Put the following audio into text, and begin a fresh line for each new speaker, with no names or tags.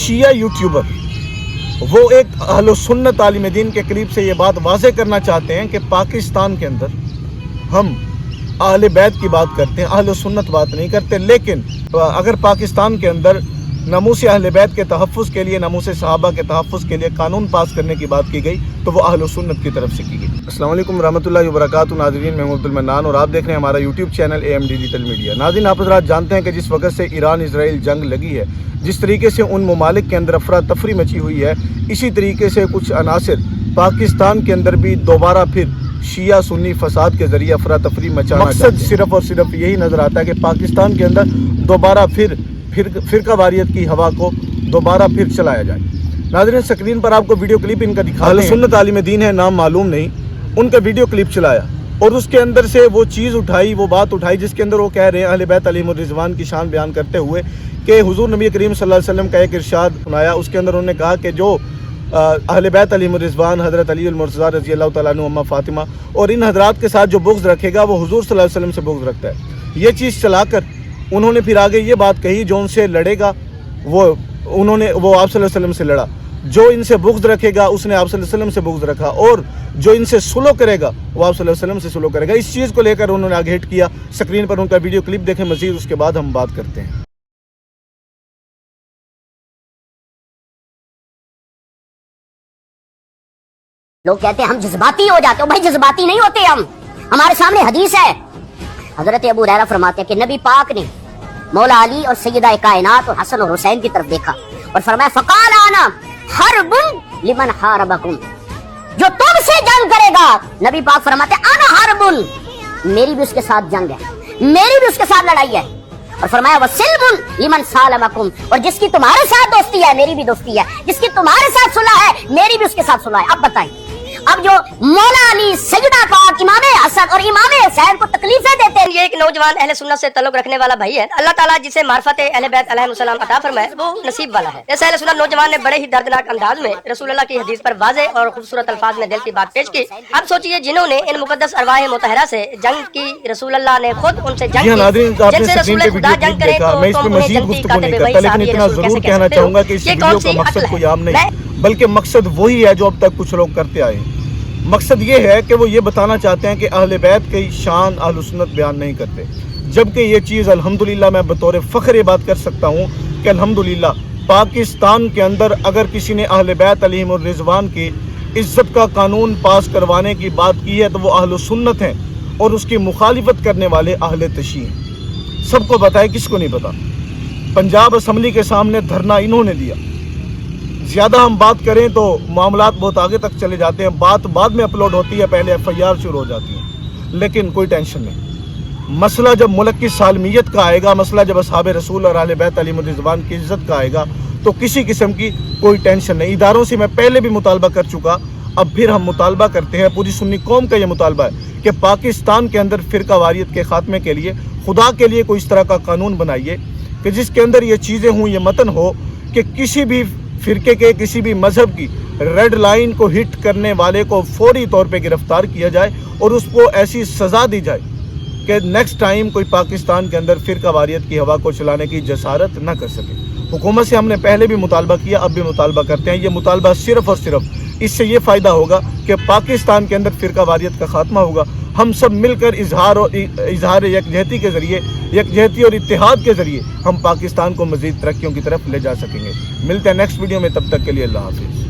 شیعہ YouTuber وہ ایک اہل سنت عالم دین کے قریب سے یہ بات واضح کرنا چاہتے ہیں کہ پاکستان کے اندر ہم اہل بیت کی بات کرتے ہیں، اہل سنت بات نہیں کرتے، لیکن اگر پاکستان کے اندر ناموس اہل بیت کے تحفظ کے لیے، ناموس صحابہ کے تحفظ کے لیے قانون پاس کرنے کی بات کی گئی تو وہ اہل سنت کی طرف سے کی گئی۔ السلام علیکم ورحمۃ اللہ وبرکاتہ۔ ناظرین، میں عبد المنان اور آپ دیکھ رہے ہیں ہمارا YouTube channel AM digital media. ناظرین، آپ حضرات جانتے ہیں کہ جس وقت سے ایران اسرائیل جنگ لگی ہے، جس طریقے سے ان ممالک کے اندر افراتفری مچی ہوئی ہے، اسی طریقے سے کچھ عناصر پاکستان کے اندر بھی دوبارہ پھر شیعہ سنی فساد کے ذریعے افراتفری مچانا مقصد صرف اور صرف یہی نظر آتا ہے کہ پاکستان کے اندر دوبارہ پھر فرقہ واریت کی ہوا کو دوبارہ پھر چلایا جائے۔ ناظرین، سکرین پر آپ کو ویڈیو کلپ ان کا دکھا رہے ہیں۔ سنت عالم دین ہے، نام معلوم نہیں، ان کا ویڈیو کلپ چلایا اور اس کے اندر سے وہ چیز اٹھائی، وہ بات اٹھائی جس کے اندر وہ کہہ رہے ہیں اہل بیت علیہم الرضوان کی شان بیان کرتے ہوئے کہ حضور نبی کریم صلی اللہ علیہ وسلم کا ایک ارشاد سنایا، اس کے اندر انہوں نے کہا کہ جو اہل بیت علیہم الرضوان، حضرت علی المرتضیٰ رضی اللہ تعالیٰ عنہ، اماں فاطمہ اور ان حضرات کے ساتھ جو بغض رکھے گا وہ حضور صلی اللہ علیہ وسلم سے بغض رکھتا ہے۔ یہ چیز چلا کر انہوں نے پھر آگے یہ بات کہی، جو ان سے لڑے گا وہ آپ صلی اللہ علیہ وسلم سے لڑا، جو ان سے بغض رکھے گا اس نے آپ صلی اللہ علیہ وسلم سے بغض رکھا، اور جو ان سے سلو کرے گا وہ آپ صلی اللہ علیہ وسلم سے سلو کرے گا۔ اس چیز کو لے کر انہوں نے آگے ہٹ کیا۔ سکرین پر ان کا ویڈیو کلپ دیکھیں مزید، اس کے بعد ہم بات کرتے ہیں۔
لوگ کہتے ہیں ہم جذباتی ہو جاتے ہیں، بھائی جذباتی نہیں ہوتے ہم، ہمارے سامنے حدیث ہے۔ حضرت ابو ہریرہ فرماتے ہیں کہ نبی پاک نے مولا علی اور سیدہ کائنات اور حسن اور حسین کی طرف دیکھا اور فرمایا فقال انا حرب لمن حاربکم، جو تم سے جنگ کرے گا، نبی پاک فرماتے ہیں انا حرب، میری بھی اس کے ساتھ جنگ ہے، میری بھی اس کے ساتھ لڑائی ہے، اور فرمایا وسلم لمن سالمکم، اور جس کی تمہارے ساتھ دوستی ہے میری بھی دوستی ہے، جس کی تمہارے ساتھ صلح ہے میری بھی اس کے ساتھ صلح ہے۔ اب بتائیں، اب جو مولا علی، سیدہ پاک، امام حسن اور امام حسین کو تکلیفیں دیتے ہیں،
یہ ایک نوجوان اہل سنت سے تعلق رکھنے والا بھائی ہے، اللہ تعالیٰ جسے معرفت اہل بیت علیہ السلام عطا فرمائے وہ نصیب والا ہے۔ اس اہل سنت نوجوان نے بڑے ہی دردناک انداز میں رسول اللہ کی حدیث پر واضح اور خوبصورت الفاظ میں دل کی بات پیش کی۔ اب سوچئے جنہوں نے ان مقدس ارواح مطہرہ سے جنگ کی، رسول اللہ نے خود ان سے جنگ کی، جن سے رسول خدا جنگ کرے تو تم انہیں جنگی کاتب وحی صحابی رسول کیسے کہہ سکتے ہو؟ یہ کون سی عقل ہے؟
بلکہ مقصد وہی ہے جو اب تک کچھ لوگ کرتے آئے ہیں۔ مقصد یہ ہے کہ وہ یہ بتانا چاہتے ہیں کہ اہل بیت کی شان اہل سنت بیان نہیں کرتے، جبکہ یہ چیز الحمدللہ میں بطور فخر یہ بات کر سکتا ہوں کہ الحمدللہ پاکستان کے اندر اگر کسی نے اہل بیت علیہم الرضوان کی عزت کا قانون پاس کروانے کی بات کی ہے تو وہ اہل سنت ہیں، اور اس کی مخالفت کرنے والے اہل تشیع ہیں۔ سب کو پتہ ہے، کس کو نہیں پتا؟ پنجاب اسمبلی کے سامنے دھرنا انہوں نے دیا۔ زیادہ ہم بات کریں تو معاملات بہت آگے تک چلے جاتے ہیں، بات بعد میں اپلوڈ ہوتی ہے، پہلے FIR شروع ہو جاتی ہے، لیکن کوئی ٹینشن نہیں۔ مسئلہ جب ملک کی سالمیت کا آئے گا، مسئلہ جب اصحاب رسول اور اہل بیت علیہم الرضوان کی عزت کا آئے گا تو کسی قسم کی کوئی ٹینشن نہیں۔ اداروں سے میں پہلے بھی مطالبہ کر چکا، اب پھر ہم مطالبہ کرتے ہیں، پوری سنی قوم کا یہ مطالبہ ہے کہ پاکستان کے اندر فرقہ واریت کے خاتمے کے لیے خدا کے لیے کوئی اس طرح کا قانون بنائیے کہ جس کے اندر یہ چیزیں ہوں، یہ متن ہو کہ کسی بھی فرقے کے، کسی بھی مذہب کی ریڈ لائن کو ہٹ کرنے والے کو فوری طور پہ گرفتار کیا جائے اور اس کو ایسی سزا دی جائے کہ نیکسٹ ٹائم کوئی پاکستان کے اندر فرقہ واریت کی ہوا کو چلانے کی جسارت نہ کر سکے۔ حکومت سے ہم نے پہلے بھی مطالبہ کیا، اب بھی مطالبہ کرتے ہیں۔ یہ مطالبہ صرف اور صرف اس سے یہ فائدہ ہوگا کہ پاکستان کے اندر فرقہ واریت کا خاتمہ ہوگا، ہم سب مل کر اظہار یکجہتی کے ذریعے، یکجہتی اور اتحاد کے ذریعے ہم پاکستان کو مزید ترقیوں کی طرف لے جا سکیں گے۔ ملتے ہیں نیکسٹ ویڈیو میں، تب تک کے لیے اللہ حافظ۔